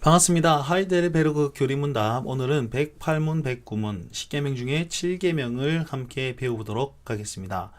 반갑습니다. 하이델베르그 교리문답. 오늘은 108문 109문 10계명 중에 7계명을 함께 배워보도록 하겠습니다.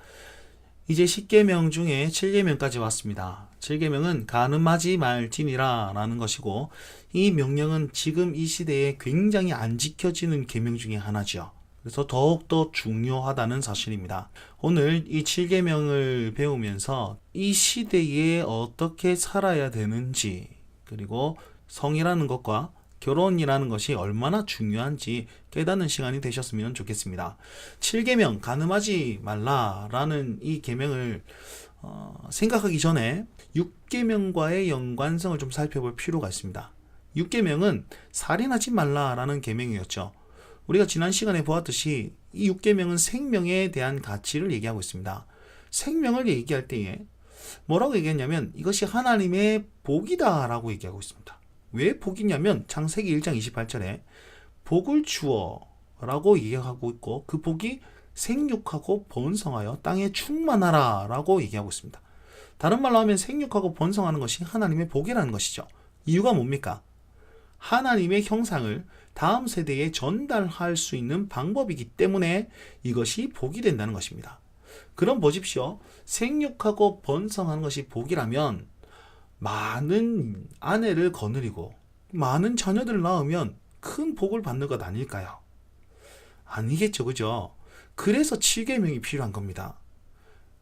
이제 10계명 중에 7계명까지 왔습니다. 7계명은 가늠하지 말지니라 라는 것이고, 이 명령은 지금 이 시대에 굉장히 안 지켜지는 계명 중에 하나죠. 그래서 더욱더 중요하다는 사실입니다. 오늘 이 7계명을 배우면서 이 시대에 어떻게 살아야 되는지, 그리고 성이라는 것과 결혼이라는 것이 얼마나 중요한지 깨닫는 시간이 되셨으면 좋겠습니다. 7계명 가늠하지 말라라는 이 계명을 생각하기 전에 6계명과의 연관성을 좀 살펴볼 필요가 있습니다. 6계명은 살인하지 말라라는 계명이었죠. 우리가 지난 시간에 보았듯이 이 6계명은 생명에 대한 가치를 얘기하고 있습니다. 생명을 얘기할 때에 뭐라고 얘기했냐면 이것이 하나님의 복이다 라고 얘기하고 있습니다. 왜 복이냐면 창세기 1장 28절에 복을 주어 라고 얘기하고 있고, 그 복이 생육하고 번성하여 땅에 충만하라 라고 얘기하고 있습니다. 다른 말로 하면 생육하고 번성하는 것이 하나님의 복이라는 것이죠. 이유가 뭡니까? 하나님의 형상을 다음 세대에 전달할 수 있는 방법이기 때문에 이것이 복이 된다는 것입니다. 그럼 보십시오. 생육하고 번성하는 것이 복이라면 많은 아내를 거느리고 많은 자녀들을 낳으면 큰 복을 받는 것 아닐까요? 아니겠죠, 그죠? 그래서 7계명이 필요한 겁니다.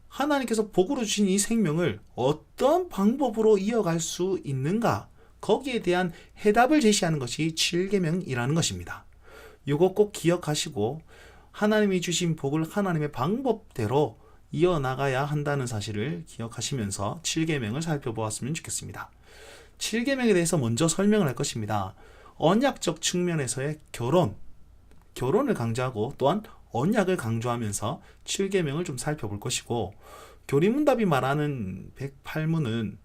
하나님께서 복으로 주신 이 생명을 어떤 방법으로 이어갈 수 있는가, 거기에 대한 해답을 제시하는 것이 7계명이라는 것입니다. 이거 꼭 기억하시고 하나님이 주신 복을 하나님의 방법대로 이어나가야 한다는 사실을 기억하시면서 7계명을 살펴보았으면 좋겠습니다. 7계명에 대해서 먼저 설명을 할 것입니다. 언약적 측면에서의 결혼을 강조하고 또한 언약을 강조하면서 7계명을 좀 살펴볼 것이고, 교리문답이 말하는 108문은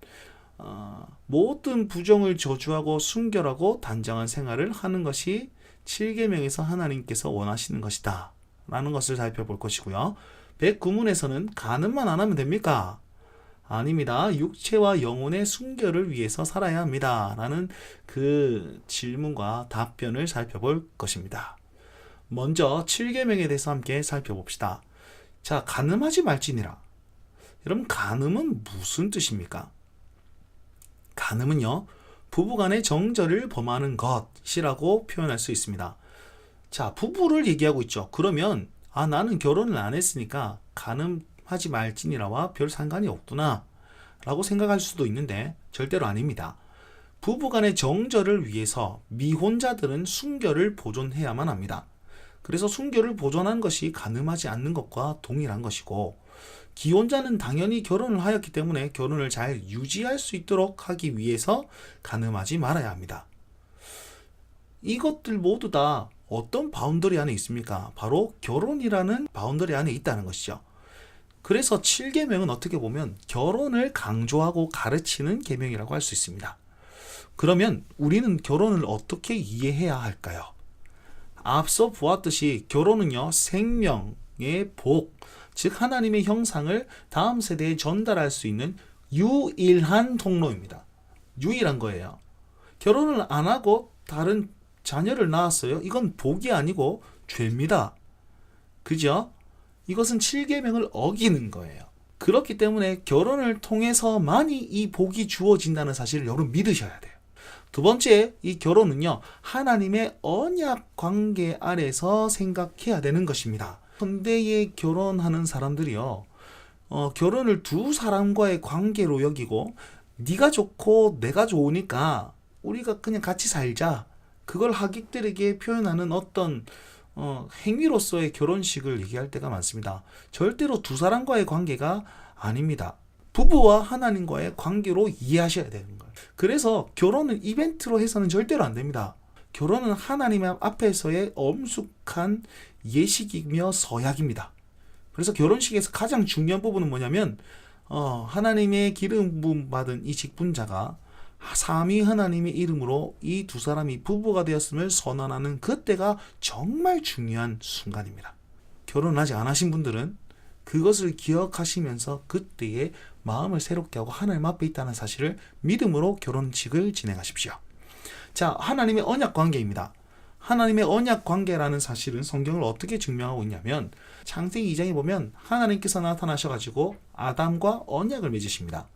모든 부정을 저주하고 순결하고 단정한 생활을 하는 것이 7계명에서 하나님께서 원하시는 것이다 라는 것을 살펴볼 것이고요. 109문에서는 가늠만 안 하면 됩니까? 아닙니다. 육체와 영혼의 순결을 위해서 살아야 합니다 라는 그 질문과 답변을 살펴볼 것입니다. 먼저 7계명에 대해서 함께 살펴봅시다. 자, 가늠하지 말지니라. 여러분, 가늠은 무슨 뜻입니까? 가늠은요, 부부간의 정절을 범하는 것이라고 표현할 수 있습니다. 자, 부부를 얘기하고 있죠. 그러면 나는 결혼을 안 했으니까 가늠하지 말지니라와 별 상관이 없구나 라고 생각할 수도 있는데 절대로 아닙니다. 부부간의 정절을 위해서 미혼자들은 순결을 보존해야만 합니다. 그래서 순결을 보존하는 것이 가늠하지 않는 것과 동일한 것이고, 기혼자는 당연히 결혼을 하였기 때문에 결혼을 잘 유지할 수 있도록 하기 위해서 가늠하지 말아야 합니다. 이것들 모두 다 어떤 바운더리 안에 있습니까? 바로 결혼이라는 바운더리 안에 있다는 것이죠. 그래서 7계명은 어떻게 보면 결혼을 강조하고 가르치는 계명이라고 할 수 있습니다. 그러면 우리는 결혼을 어떻게 이해해야 할까요? 앞서 보았듯이 결혼은요, 생명의 복, 즉 하나님의 형상을 다음 세대에 전달할 수 있는 유일한 통로입니다. 유일한 거예요. 결혼을 안 하고 다른 자녀를 낳았어요. 이건 복이 아니고 죄입니다. 그죠? 이것은 7계명을 어기는 거예요. 그렇기 때문에 결혼을 통해서만이 이 복이 주어진다는 사실을 여러분 믿으셔야 돼요. 두 번째, 이 결혼은요, 하나님의 언약 관계 아래서 생각해야 되는 것입니다. 현대에 결혼하는 사람들이요, 결혼을 두 사람과의 관계로 여기고 네가 좋고 내가 좋으니까 우리가 그냥 같이 살자, 그걸 하객들에게 표현하는 어떤 행위로서의 결혼식을 얘기할 때가 많습니다. 절대로 두 사람과의 관계가 아닙니다. 부부와 하나님과의 관계로 이해하셔야 되는 거예요. 그래서 결혼은 이벤트로 해서는 절대로 안 됩니다. 결혼은 하나님 앞에서의 엄숙한 예식이며 서약입니다. 그래서 결혼식에서 가장 중요한 부분은 뭐냐면 하나님의 기름 부음 받은 이 직분자가 삼위 하나님의 이름으로 이 두 사람이 부부가 되었음을 선언하는 그때가 정말 중요한 순간입니다. 결혼을 아직 안 하신 분들은 그것을 기억하시면서 그때의 마음을 새롭게 하고 하나님 앞에 있다는 사실을 믿음으로 결혼식을 진행하십시오. 자, 하나님의 언약 관계입니다. 하나님의 언약 관계라는 사실은 성경을 어떻게 증명하고 있냐면 창세기 2장에 보면 하나님께서 나타나셔가지고 아담과 언약을 맺으십니다.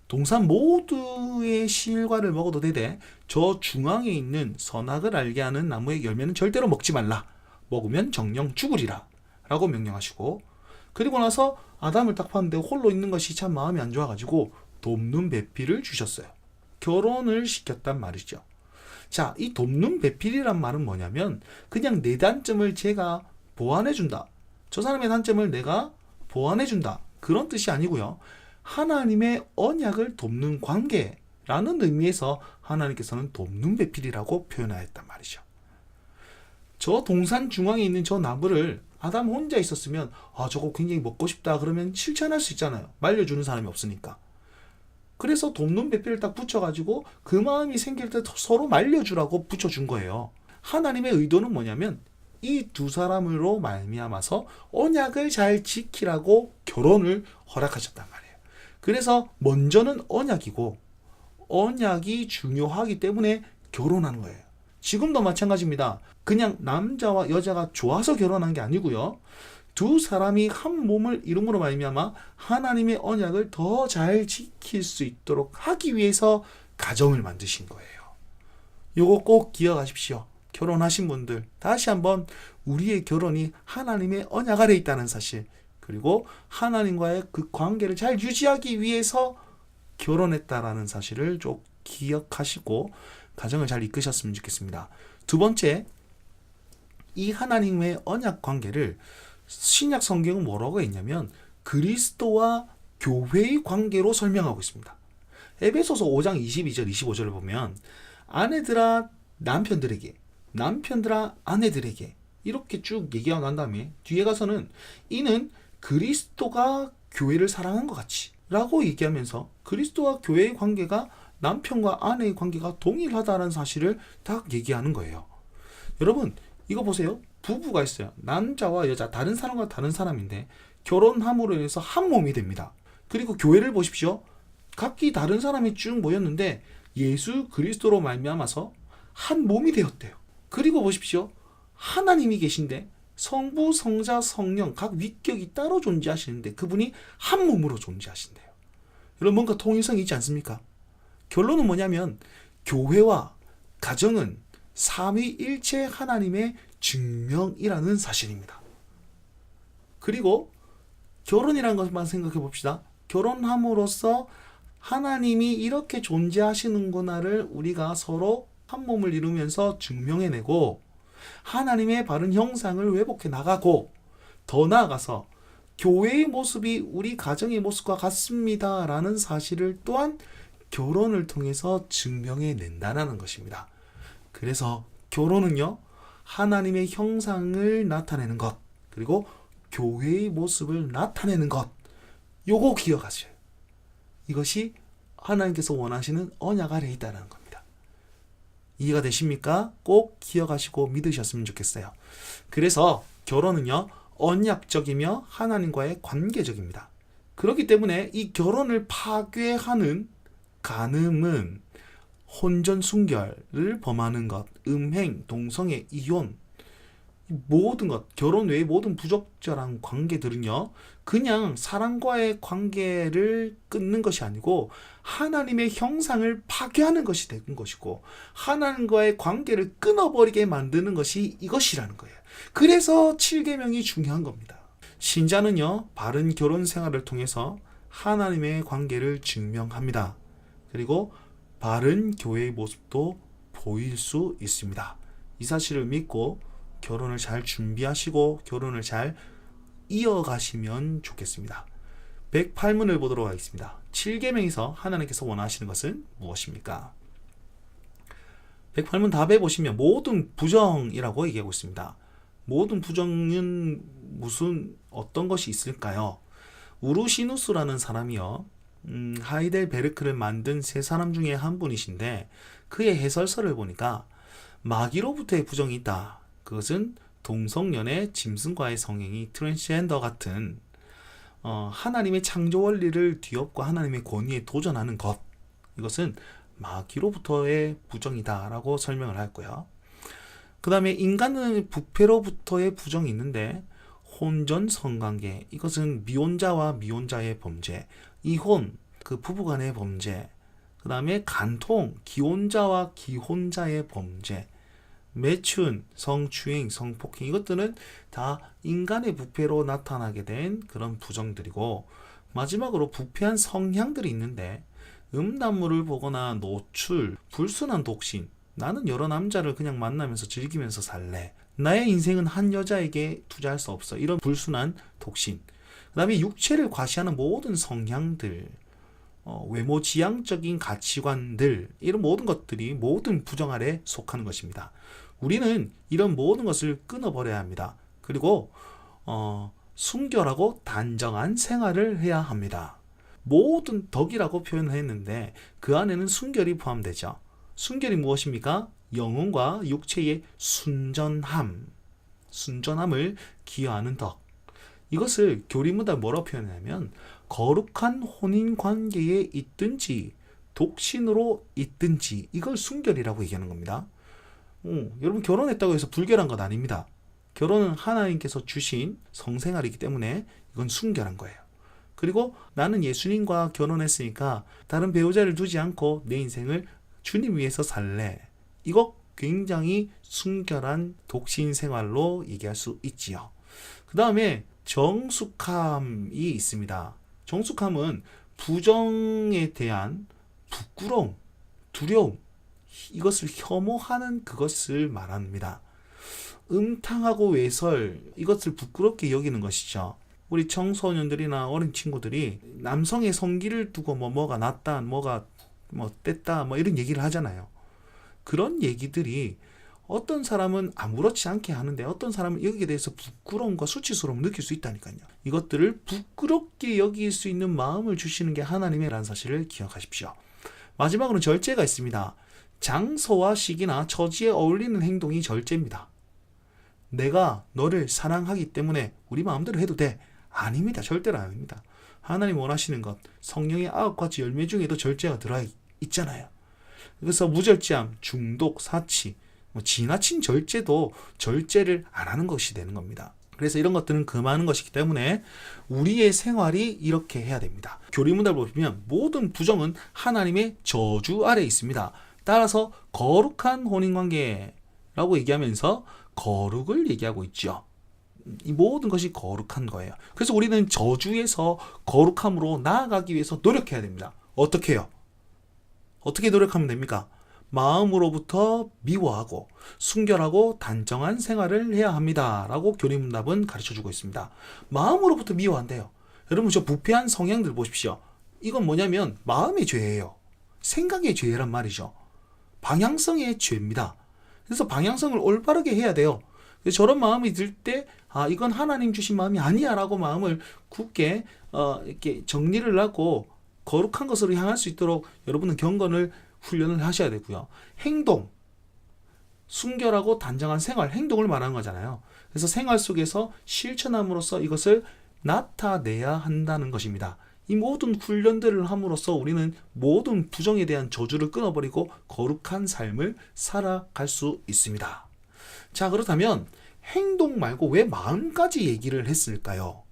동산 모두의 실과를 먹어도 되되 저 중앙에 있는 선악을 알게 하는 나무의 열매는 절대로 먹지 말라. 먹으면 정령 죽으리라. 라고 명령하시고, 그리고 나서 아담을 딱 봤는데 홀로 있는 것이 참 마음이 안 좋아가지고 돕는 배필을 주셨어요. 결혼을 시켰단 말이죠. 자, 이 돕는 배필이란 말은 뭐냐면 그냥 내 단점을 제가 보완해준다. 저 사람의 단점을 내가 보완해준다. 그런 뜻이 아니고요. 하나님의 언약을 돕는 관계라는 의미에서 하나님께서는 돕는 배필이라고 표현하였단 말이죠. 저 동산 중앙에 있는 저 나무를 아담 혼자 있었으면 저거 굉장히 먹고 싶다 그러면 실천할 수 있잖아요. 말려주는 사람이 없으니까. 그래서 돕는 배필을 딱 붙여가지고 그 마음이 생길 때 서로 말려주라고 붙여준 거예요. 하나님의 의도는 뭐냐면 이 두 사람으로 말미암아서 언약을 잘 지키라고 결혼을 허락하셨단 말이에요. 그래서 먼저는 언약이고 언약이 중요하기 때문에 결혼하는 거예요. 지금도 마찬가지입니다. 그냥 남자와 여자가 좋아서 결혼한 게 아니고요. 두 사람이 한 몸을 이룸으로 말미암아 하나님의 언약을 더 잘 지킬 수 있도록 하기 위해서 가정을 만드신 거예요. 요거 꼭 기억하십시오. 결혼하신 분들 다시 한번 우리의 결혼이 하나님의 언약 아래 있다는 사실, 그리고 하나님과의 그 관계를 잘 유지하기 위해서 결혼했다라는 사실을 좀 기억하시고 가정을 잘 이끄셨으면 좋겠습니다. 두 번째, 이 하나님의 언약 관계를 신약 성경은 뭐라고 했냐면 그리스도와 교회의 관계로 설명하고 있습니다. 에베소서 5장 22절 25절을 보면 아내들아 남편들에게, 남편들아 아내들에게 이렇게 쭉 얘기하고 난 다음에 뒤에 가서는 이는 그리스도가 교회를 사랑한 것 같이 라고 얘기하면서 그리스도와 교회의 관계가 남편과 아내의 관계가 동일하다는 사실을 딱 얘기하는 거예요. 여러분 이거 보세요. 부부가 있어요. 남자와 여자 다른 사람과 다른 사람인데 결혼함으로 인해서 한 몸이 됩니다. 그리고 교회를 보십시오. 각기 다른 사람이 쭉 모였는데 예수 그리스도로 말미암아서 한 몸이 되었대요. 그리고 보십시오. 하나님이 계신데 성부, 성자, 성령 각 위격이 따로 존재하시는데 그분이 한 몸으로 존재하신대요. 여러분 뭔가 통일성이 있지 않습니까? 결론은 뭐냐면 교회와 가정은 삼위일체 하나님의 증명이라는 사실입니다. 그리고 결혼이라는 것만 생각해 봅시다. 결혼함으로써 하나님이 이렇게 존재하시는구나를 우리가 서로 한 몸을 이루면서 증명해내고 하나님의 바른 형상을 회복해 나가고 더 나아가서 교회의 모습이 우리 가정의 모습과 같습니다 라는 사실을 또한 결혼을 통해서 증명해낸다는 것입니다. 그래서 결혼은요 하나님의 형상을 나타내는 것, 그리고 교회의 모습을 나타내는 것, 요거 기억하세요. 이것이 하나님께서 원하시는 언약 아래에 있다는 겁니다. 이해가 되십니까? 꼭 기억하시고 믿으셨으면 좋겠어요. 그래서 결혼은요 언약적이며 하나님과의 관계적입니다. 그렇기 때문에 이 결혼을 파괴하는 간음은 혼전순결을 범하는 것, 음행, 동성애, 이혼, 모든 것, 결혼 외의 모든 부적절한 관계들은요 그냥 사람과의 관계를 끊는 것이 아니고 하나님의 형상을 파괴하는 것이 되는 것이고 하나님과의 관계를 끊어버리게 만드는 것이 이것이라는 거예요. 그래서 7계명이 중요한 겁니다. 신자는요 바른 결혼 생활을 통해서 하나님의 관계를 증명합니다. 그리고 바른 교회의 모습도 보일 수 있습니다. 이 사실을 믿고 결혼을 잘 준비하시고 결혼을 잘 이어가시면 좋겠습니다. 108문을 보도록 하겠습니다. 7계명에서 하나님께서 원하시는 것은 무엇입니까? 108문 답에 보시면 모든 부정이라고 얘기하고 있습니다. 모든 부정은 어떤 것이 있을까요? 우르시누스라는 사람이요 하이델베르크를 만든 세 사람 중에 한 분이신데 그의 해설서를 보니까 마귀로부터의 부정이 있다. 그것은 동성연애, 짐승과의 성행위, 트랜스젠더 같은 하나님의 창조 원리를 뒤엎고 하나님의 권위에 도전하는 것, 이것은 마귀로부터의 부정이다라고 설명을 하였고요. 그 다음에 인간은 부패로부터의 부정이 있는데 혼전 성관계, 이것은 미혼자와 미혼자의 범죄, 이혼, 그 부부간의 범죄, 그 다음에 간통, 기혼자와 기혼자의 범죄, 매춘, 성추행, 성폭행, 이것들은 다 인간의 부패로 나타나게 된 그런 부정들이고, 마지막으로 부패한 성향들이 있는데 음란물을 보거나 노출, 불순한 독신, 나는 여러 남자를 그냥 만나면서 즐기면서 살래, 나의 인생은 한 여자에게 투자할 수 없어, 이런 불순한 독신, 그 다음에 육체를 과시하는 모든 성향들, 외모 지향적인 가치관들, 이런 모든 것들이 모든 부정 아래 속하는 것입니다. 우리는 이런 모든 것을 끊어버려야 합니다. 그리고 순결하고 단정한 생활을 해야 합니다. 모든 덕이라고 표현을 했는데 그 안에는 순결이 포함되죠. 순결이 무엇입니까? 영혼과 육체의 순전함을 기여하는 덕. 이것을 교리문답 뭐라고 표현하냐면 거룩한 혼인관계에 있든지 독신으로 있든지 이걸 순결이라고 얘기하는 겁니다. 여러분 결혼했다고 해서 불결한 것 아닙니다. 결혼은 하나님께서 주신 성생활이기 때문에 이건 순결한 거예요. 그리고 나는 예수님과 결혼했으니까 다른 배우자를 두지 않고 내 인생을 주님 위해서 살래. 이거 굉장히 순결한 독신 생활로 얘기할 수 있지요. 그 다음에 정숙함이 있습니다. 정숙함은 부정에 대한 부끄러움, 두려움, 이것을 혐오하는 그것을 말합니다. 음탕하고 외설, 이것을 부끄럽게 여기는 것이죠. 우리 청소년들이나 어린 친구들이 남성의 성기를 두고 뭐가 낫다, 뭐가 뗐다, 이런 얘기를 하잖아요. 그런 얘기들이 어떤 사람은 아무렇지 않게 하는데 어떤 사람은 여기에 대해서 부끄러움과 수치스러움을 느낄 수 있다니까요. 이것들을 부끄럽게 여길 수 있는 마음을 주시는 게 하나님이라는 사실을 기억하십시오. 마지막으로 절제가 있습니다. 장소와 시기나 처지에 어울리는 행동이 절제입니다. 내가 너를 사랑하기 때문에 우리 마음대로 해도 돼. 아닙니다. 절대로 아닙니다. 하나님 원하시는 것, 성령의 9가지 열매 중에도 절제가 들어있잖아요. 그래서 무절제함, 중독, 사치, 지나친 절제도 절제를 안 하는 것이 되는 겁니다. 그래서 이런 것들은 금하는 것이기 때문에 우리의 생활이 이렇게 해야 됩니다. 교리문답을 보면 모든 부정은 하나님의 저주 아래에 있습니다. 따라서 거룩한 혼인관계라고 얘기하면서 거룩을 얘기하고 있죠. 이 모든 것이 거룩한 거예요. 그래서 우리는 저주에서 거룩함으로 나아가기 위해서 노력해야 됩니다. 어떻게 해요? 어떻게 노력하면 됩니까? 마음으로부터 미워하고 순결하고 단정한 생활을 해야 합니다. 라고 교리문답은 가르쳐주고 있습니다. 마음으로부터 미워한대요. 여러분 저 부패한 성향들 보십시오. 이건 뭐냐면 마음의 죄예요. 생각의 죄란 말이죠. 방향성의 죄입니다. 그래서 방향성을 올바르게 해야 돼요. 저런 마음이 들 때 이건 하나님 주신 마음이 아니야 라고 마음을 굳게 이렇게 정리를 하고 거룩한 것으로 향할 수 있도록 여러분은 경건을 훈련을 하셔야 되고요. 행동, 순결하고 단정한 생활, 행동을 말하는 거잖아요. 그래서 생활 속에서 실천함으로써 이것을 나타내야 한다는 것입니다. 이 모든 훈련들을 함으로써 우리는 모든 부정에 대한 저주를 끊어버리고 거룩한 삶을 살아갈 수 있습니다. 자, 그렇다면 행동 말고 왜 마음까지 얘기를 했을까요?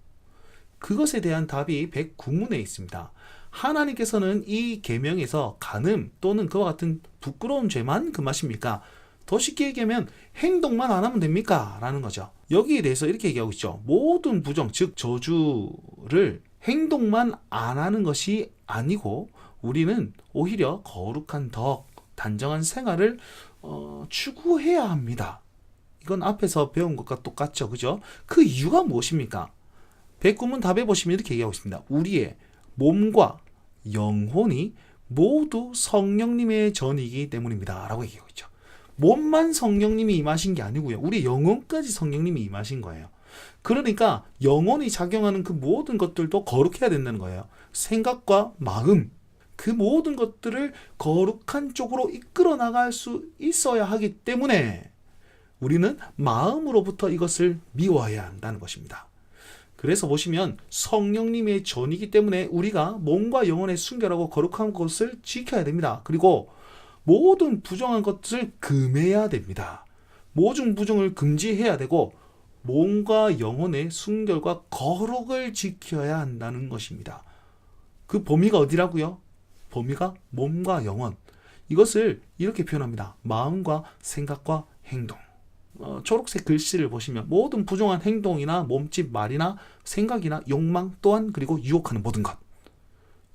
그것에 대한 답이 109문에 있습니다. 하나님께서는 이 계명에서 간음 또는 그와 같은 부끄러운 죄만 금하십니까? 더 쉽게 얘기하면 행동만 안 하면 됩니까? 라는 거죠. 여기에 대해서 이렇게 얘기하고 있죠. 모든 부정, 즉 저주를 행동만 안 하는 것이 아니고 우리는 오히려 거룩한 덕, 단정한 생활을 추구해야 합니다. 이건 앞에서 배운 것과 똑같죠. 그죠? 그 이유가 무엇입니까? 109문 답에 보시면 이렇게 얘기하고 있습니다. 우리의 몸과 영혼이 모두 성령님의 전이기 때문입니다. 라고 얘기하고 있죠. 몸만 성령님이 임하신 게 아니고요. 우리 영혼까지 성령님이 임하신 거예요. 그러니까 영혼이 작용하는 그 모든 것들도 거룩해야 된다는 거예요. 생각과 마음, 그 모든 것들을 거룩한 쪽으로 이끌어 나갈 수 있어야 하기 때문에 우리는 마음으로부터 이것을 미워해야 한다는 것입니다. 그래서 보시면 성령님의 전이기 때문에 우리가 몸과 영혼의 순결하고 거룩한 것을 지켜야 됩니다. 그리고 모든 부정한 것을 금해야 됩니다. 모든 부정을 금지해야 되고 몸과 영혼의 순결과 거룩을 지켜야 한다는 것입니다. 그 범위가 어디라고요? 범위가 몸과 영혼. 이것을 이렇게 표현합니다. 마음과 생각과 행동. 초록색 글씨를 보시면 모든 부정한 행동이나 몸짓, 말이나 생각이나 욕망 또한 그리고 유혹하는 모든 것.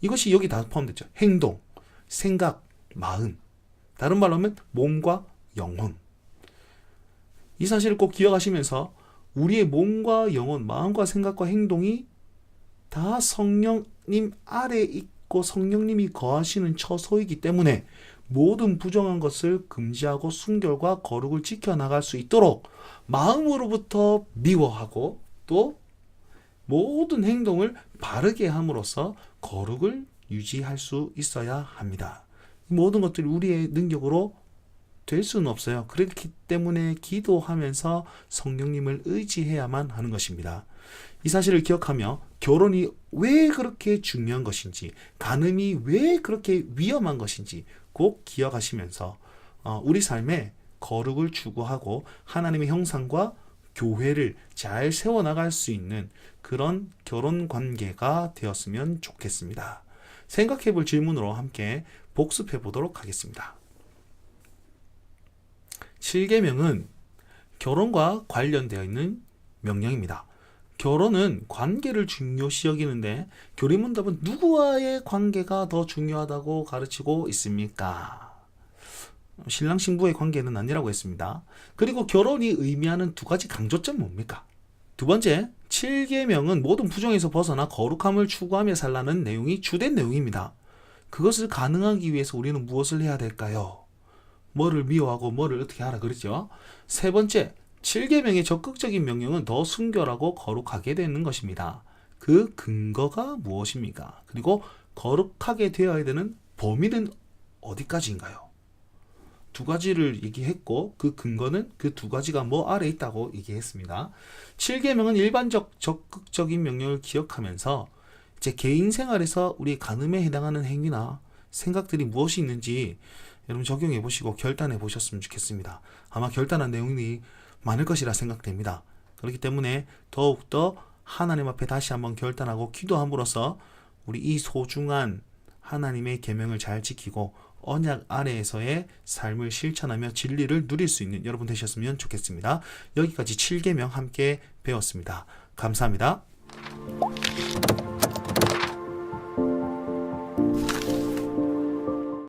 이것이 여기 다 포함됐죠. 행동, 생각, 마음. 다른 말로 하면 몸과 영혼. 이 사실을 꼭 기억하시면서 우리의 몸과 영혼, 마음과 생각과 행동이 다 성령님 아래에 있고 성령님이 거하시는 처소이기 때문에 모든 부정한 것을 금지하고 순결과 거룩을 지켜나갈 수 있도록 마음으로부터 미워하고 또 모든 행동을 바르게 함으로써 거룩을 유지할 수 있어야 합니다. 모든 것들이 우리의 능력으로 될 수는 없어요. 그렇기 때문에 기도하면서 성령님을 의지해야만 하는 것입니다. 이 사실을 기억하며 결혼이 왜 그렇게 중요한 것인지, 간음이 왜 그렇게 위험한 것인지 꼭 기억하시면서 우리 삶에 거룩을 추구하고 하나님의 형상과 교회를 잘 세워나갈 수 있는 그런 결혼 관계가 되었으면 좋겠습니다. 생각해 볼 질문으로 함께 복습해 보도록 하겠습니다. 7계명은 결혼과 관련되어 있는 명령입니다. 결혼은 관계를 중요시 여기는데 교리문답은 누구와의 관계가 더 중요하다고 가르치고 있습니까? 신랑 신부의 관계는 아니라고 했습니다. 그리고 결혼이 의미하는 두 가지 강조점 뭡니까? 두 번째, 7계명은 모든 부정에서 벗어나 거룩함을 추구하며 살라는 내용이 주된 내용입니다. 그것을 가능하기 위해서 우리는 무엇을 해야 될까요? 뭐를 미워하고 뭐를 어떻게 하라 그랬죠? 세 번째, 7계명의 적극적인 명령은 더 순결하고 거룩하게 되는 것입니다. 그 근거가 무엇입니까? 그리고 거룩하게 되어야 되는 범위는 어디까지인가요? 두 가지를 얘기했고 그 근거는 그 두 가지가 뭐 아래에 있다고 얘기했습니다. 7계명은 일반적 적극적인 명령을 기억하면서 이제 개인 생활에서 우리 간음에 해당하는 행위나 생각들이 무엇이 있는지 여러분 적용해 보시고 결단해 보셨으면 좋겠습니다. 아마 결단한 내용이 많을 것이라 생각됩니다. 그렇기 때문에 더욱더 하나님 앞에 다시 한번 결단하고 기도함으로써 우리 이 소중한 하나님의 계명을 잘 지키고 언약 아래에서의 삶을 실천하며 진리를 누릴 수 있는 여러분 되셨으면 좋겠습니다. 여기까지 7계명 함께 배웠습니다. 감사합니다.